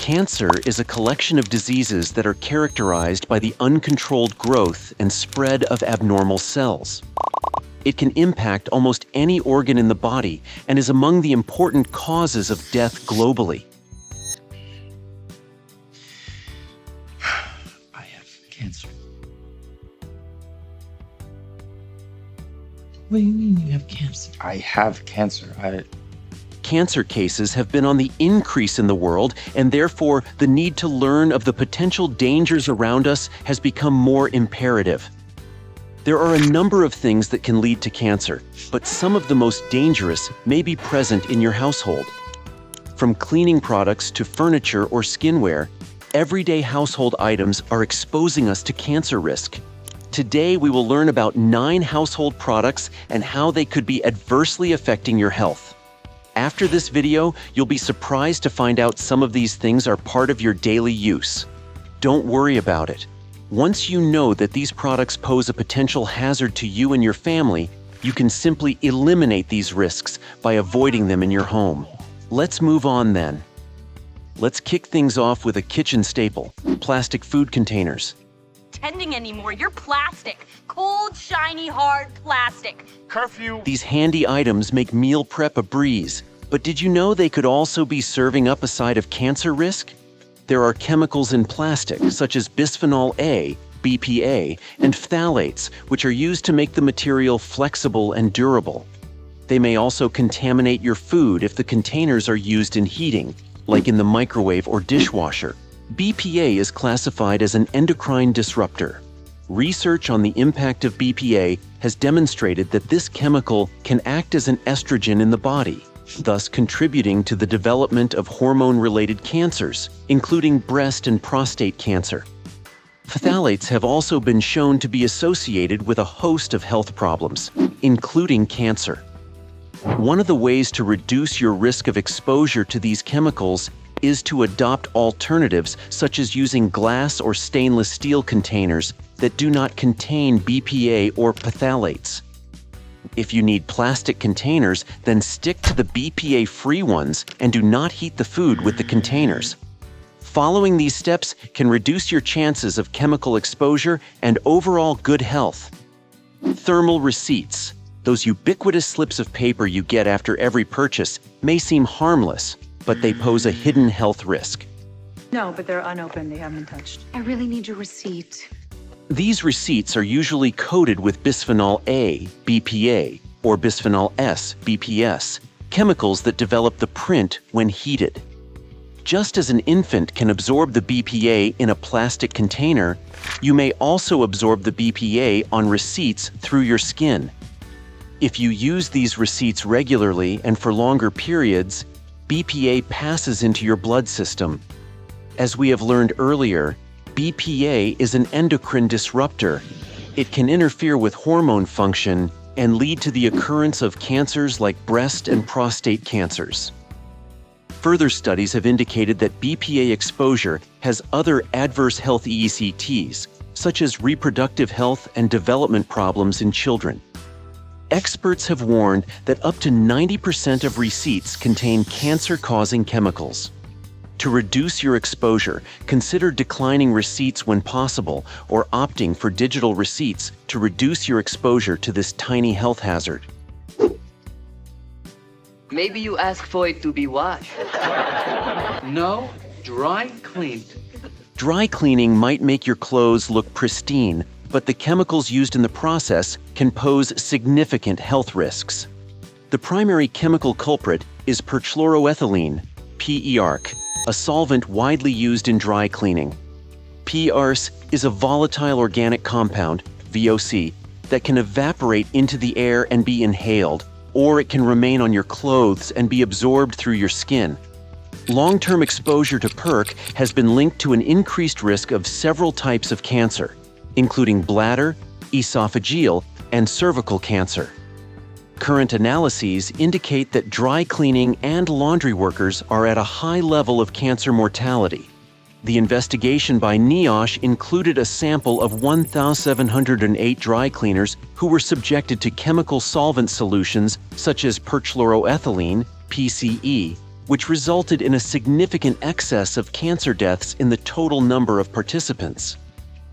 Cancer is a collection of diseases that are characterized by the uncontrolled growth and spread of abnormal cells. It can impact almost any organ in the body and is among the important causes of death globally. I have cancer. What do you mean you have cancer? I have cancer. Cancer cases have been on the increase in the world, and therefore the need to learn of the potential dangers around us has become more imperative. There are a number of things that can lead to cancer, but some of the most dangerous may be present in your household. From cleaning products to furniture or skinwear, everyday household items are exposing us to cancer risk. Today, we will learn about 9 household products and how they could be adversely affecting your health. After this video, you'll be surprised to find out some of these things are part of your daily use. Don't worry about it. Once you know that these products pose a potential hazard to you and your family, you can simply eliminate these risks by avoiding them in your home. Let's move on then. Let's kick things off with a kitchen staple, plastic food containers. Pretending anymore, you're plastic. Cold, shiny, hard plastic. Curfew. These handy items make meal prep a breeze, but did you know they could also be serving up a side of cancer risk? There are chemicals in plastic, such as bisphenol A, BPA, and phthalates, which are used to make the material flexible and durable. They may also contaminate your food if the containers are used in heating, like in the microwave or dishwasher. BPA is classified as an endocrine disruptor. Research on the impact of BPA has demonstrated that this chemical can act as an estrogen in the body, thus contributing to the development of hormone-related cancers, including breast and prostate cancer. Phthalates have also been shown to be associated with a host of health problems, including cancer. One of the ways to reduce your risk of exposure to these chemicals is to adopt alternatives such as using glass or stainless steel containers that do not contain BPA or phthalates. If you need plastic containers, then stick to the BPA-free ones and do not heat the food with the containers. Following these steps can reduce your chances of chemical exposure and overall good health. Thermal receipts, those ubiquitous slips of paper you get after every purchase, may seem harmless, but they pose a hidden health risk. No, but they're unopened. They haven't been touched. I really need your receipt. These receipts are usually coated with bisphenol A, BPA, or bisphenol S, BPS, chemicals that develop the print when heated. Just as an infant can absorb the BPA in a plastic container, you may also absorb the BPA on receipts through your skin. If you use these receipts regularly and for longer periods, BPA passes into your blood system. As we have learned earlier, BPA is an endocrine disruptor. It can interfere with hormone function and lead to the occurrence of cancers like breast and prostate cancers. Further studies have indicated that BPA exposure has other adverse health ECTs, such as reproductive health and development problems in children. Experts have warned that up to 90% of receipts contain cancer-causing chemicals. To reduce your exposure, consider declining receipts when possible or opting for digital receipts to reduce your exposure to this tiny health hazard. Maybe you ask for it to be washed. No, dry cleaned. Dry cleaning might make your clothes look pristine, but the chemicals used in the process can pose significant health risks. The primary chemical culprit is perchloroethylene, PERC, a solvent widely used in dry cleaning. PERC is a volatile organic compound, VOC, that can evaporate into the air and be inhaled, or it can remain on your clothes and be absorbed through your skin. Long-term exposure to PERC has been linked to an increased risk of several types of cancer, including bladder, esophageal, and cervical cancer. Current analyses indicate that dry cleaning and laundry workers are at a high level of cancer mortality. The investigation by NIOSH included a sample of 1,708 dry cleaners who were subjected to chemical solvent solutions such as perchloroethylene, PCE, which resulted in a significant excess of cancer deaths in the total number of participants.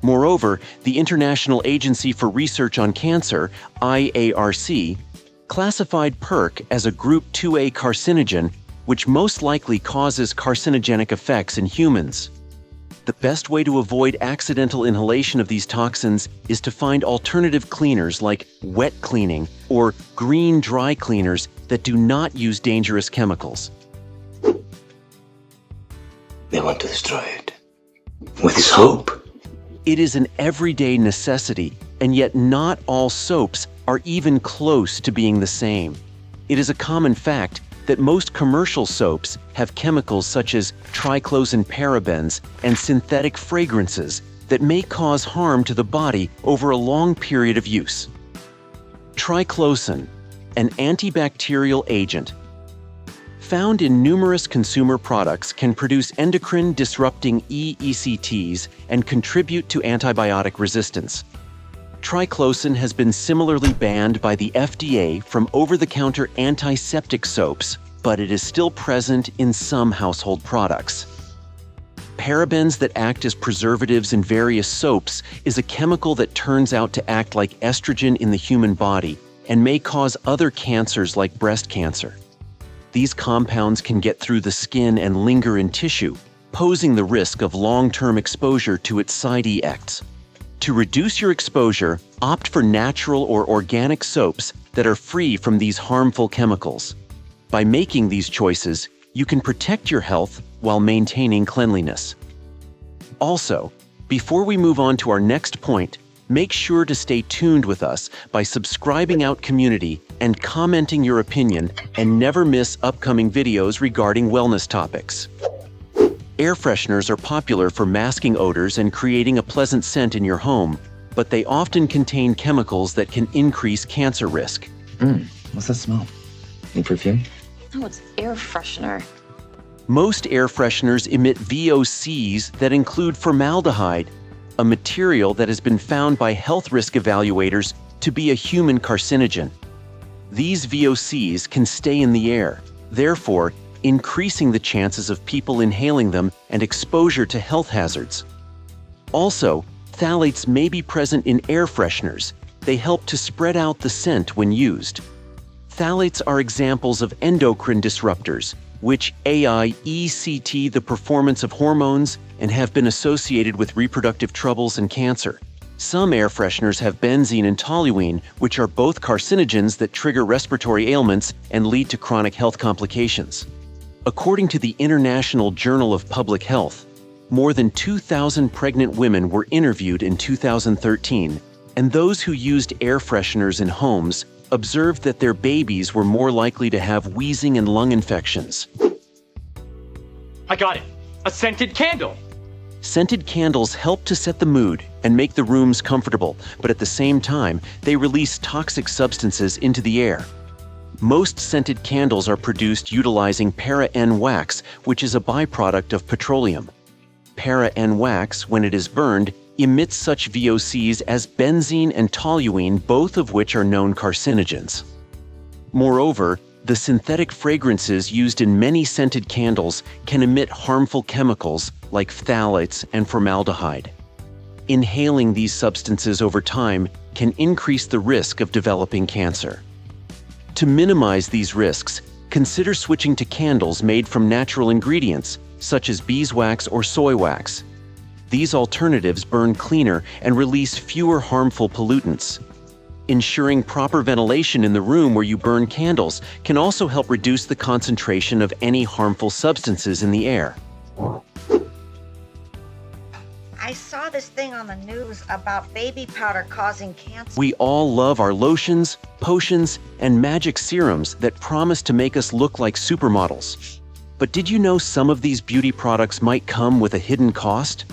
Moreover, the International Agency for Research on Cancer, IARC, classified PERC as a Group 2A carcinogen, which most likely causes carcinogenic effects in humans. The best way to avoid accidental inhalation of these toxins is to find alternative cleaners like wet cleaning or green dry cleaners that do not use dangerous chemicals. They want to destroy it. With soap. It is an everyday necessity, and yet not all soaps are even close to being the same. It is a common fact that most commercial soaps have chemicals such as triclosan parabens and synthetic fragrances that may cause harm to the body over a long period of use. Triclosan, an antibacterial agent, found in numerous consumer products, can produce endocrine-disrupting EECTs and contribute to antibiotic resistance. Triclosan has been similarly banned by the FDA from over-the-counter antiseptic soaps, but it is still present in some household products. Parabens that act as preservatives in various soaps is a chemical that turns out to act like estrogen in the human body and may cause other cancers like breast cancer. These compounds can get through the skin and linger in tissue, posing the risk of long-term exposure to its side effects. To reduce your exposure, opt for natural or organic soaps that are free from these harmful chemicals. By making these choices, you can protect your health while maintaining cleanliness. Also, before we move on to our next point, make sure to stay tuned with us by subscribing Out Community and commenting your opinion, and never miss upcoming videos regarding wellness topics. Air fresheners are popular for masking odors and creating a pleasant scent in your home, but they often contain chemicals that can increase cancer risk. What's that smell? Any perfume? Oh, it's air freshener. Most air fresheners emit VOCs that include formaldehyde, a material that has been found by health risk evaluators to be a human carcinogen. These VOCs can stay in the air, therefore increasing the chances of people inhaling them and exposure to health hazards. Also, phthalates may be present in air fresheners. They help to spread out the scent when used. Phthalates are examples of endocrine disruptors, which AIECT the performance of hormones and have been associated with reproductive troubles and cancer. Some air fresheners have benzene and toluene, which are both carcinogens that trigger respiratory ailments and lead to chronic health complications. According to the International Journal of Public Health, more than 2,000 pregnant women were interviewed in 2013, and those who used air fresheners in homes observed that their babies were more likely to have wheezing and lung infections. I got it! A scented candle! Scented candles help to set the mood and make the rooms comfortable, but at the same time, they release toxic substances into the air. Most scented candles are produced utilizing para-N wax, which is a byproduct of petroleum. Para-N wax, when it is burned, emits such VOCs as benzene and toluene, both of which are known carcinogens. Moreover, the synthetic fragrances used in many scented candles can emit harmful chemicals like phthalates and formaldehyde. Inhaling these substances over time can increase the risk of developing cancer. To minimize these risks, consider switching to candles made from natural ingredients, such as beeswax or soy wax. These alternatives burn cleaner and release fewer harmful pollutants. Ensuring proper ventilation in the room where you burn candles can also help reduce the concentration of any harmful substances in the air. I saw this thing on the news about baby powder causing cancer. We all love our lotions, potions, and magic serums that promise to make us look like supermodels. But did you know some of these beauty products might come with a hidden cost?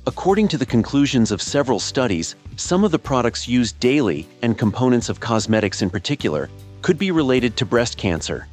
According to the conclusions of several studies, some of the products used daily, and components of cosmetics in particular, could be related to breast cancer.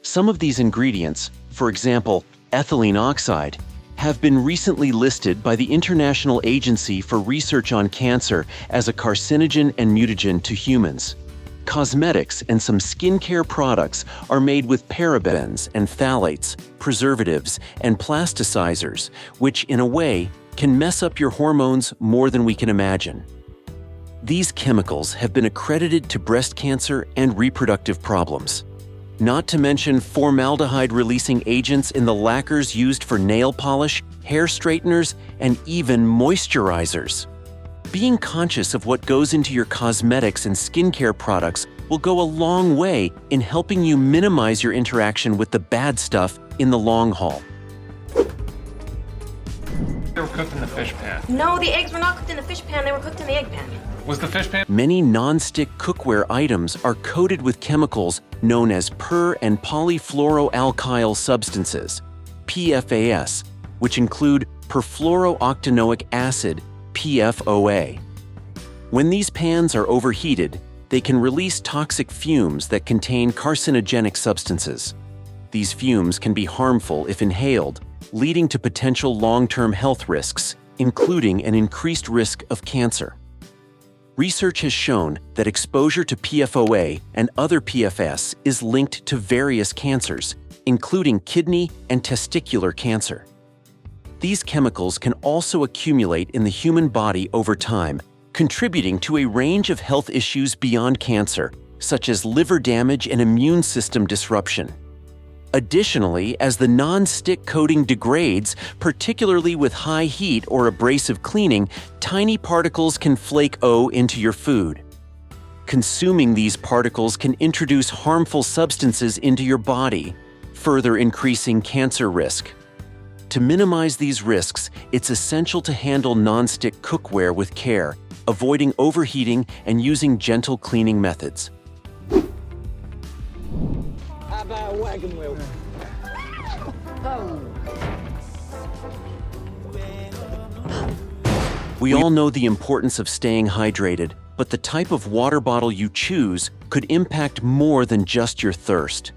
Some of these ingredients, for example, ethylene oxide, have been recently listed by the International Agency for Research on Cancer as a carcinogen and mutagen to humans. cosmetics, and some skincare products are made with parabens and phthalates, preservatives, and plasticizers, which, in a way, can mess up your hormones more than we can imagine. These chemicals have been accredited to breast cancer and reproductive problems. Not to mention formaldehyde-releasing agents in the lacquers used for nail polish, hair straighteners, and even moisturizers. Being conscious of what goes into your cosmetics and skincare products will go a long way in helping you minimize your interaction with the bad stuff in the long haul. They were cooked in the fish pan. No, the eggs were not cooked in the fish pan, they were cooked in the egg pan. Was the fish pan? Many non-stick cookware items are coated with chemicals known as per- and polyfluoroalkyl substances, PFAS, which include perfluorooctanoic acid, PFOA. When these pans are overheated, they can release toxic fumes that contain carcinogenic substances. These fumes can be harmful if inhaled, leading to potential long-term health risks, including an increased risk of cancer. Research has shown that exposure to PFOA and other PFAS is linked to various cancers, including kidney and testicular cancer. These chemicals can also accumulate in the human body over time, contributing to a range of health issues beyond cancer, such as liver damage and immune system disruption. Additionally, as the non-stick coating degrades, particularly with high heat or abrasive cleaning, tiny particles can flake into your food. Consuming these particles can introduce harmful substances into your body, further increasing cancer risk. To minimize these risks, it's essential to handle non-stick cookware with care, avoiding overheating and using gentle cleaning methods. How about a wagon wheel? We all know the importance of staying hydrated, but the type of water bottle you choose could impact more than just your thirst.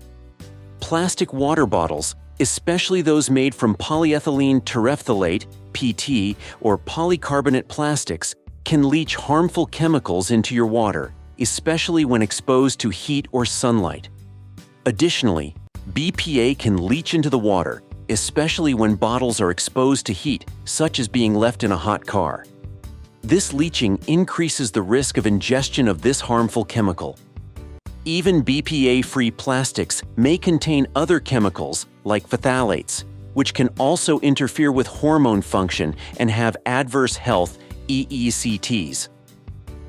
Plastic water bottles, especially those made from polyethylene terephthalate, PT, or polycarbonate plastics, can leach harmful chemicals into your water, especially when exposed to heat or sunlight. Additionally, BPA can leach into the water, especially when bottles are exposed to heat, such as being left in a hot car. This leaching increases the risk of ingestion of this harmful chemical. Even BPA-free plastics may contain other chemicals, like phthalates, which can also interfere with hormone function and have adverse health EECTs.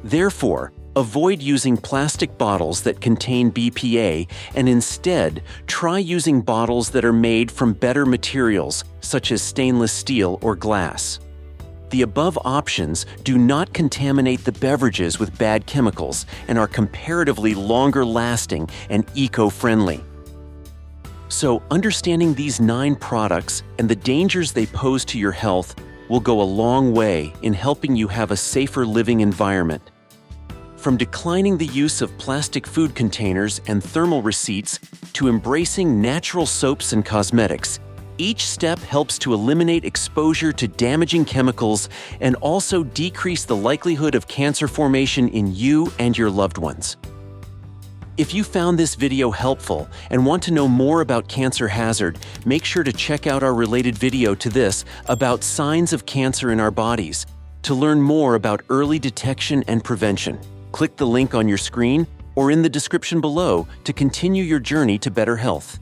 Therefore, avoid using plastic bottles that contain BPA and instead try using bottles that are made from better materials, such as stainless steel or glass. The above options do not contaminate the beverages with bad chemicals and are comparatively longer lasting and eco-friendly. So, understanding these 9 products and the dangers they pose to your health will go a long way in helping you have a safer living environment. From declining the use of plastic food containers and thermal receipts to embracing natural soaps and cosmetics, each step helps to eliminate exposure to damaging chemicals and also decrease the likelihood of cancer formation in you and your loved ones. If you found this video helpful and want to know more about cancer hazard, make sure to check out our related video to this about signs of cancer in our bodies. To learn more about early detection and prevention, click the link on your screen or in the description below to continue your journey to better health.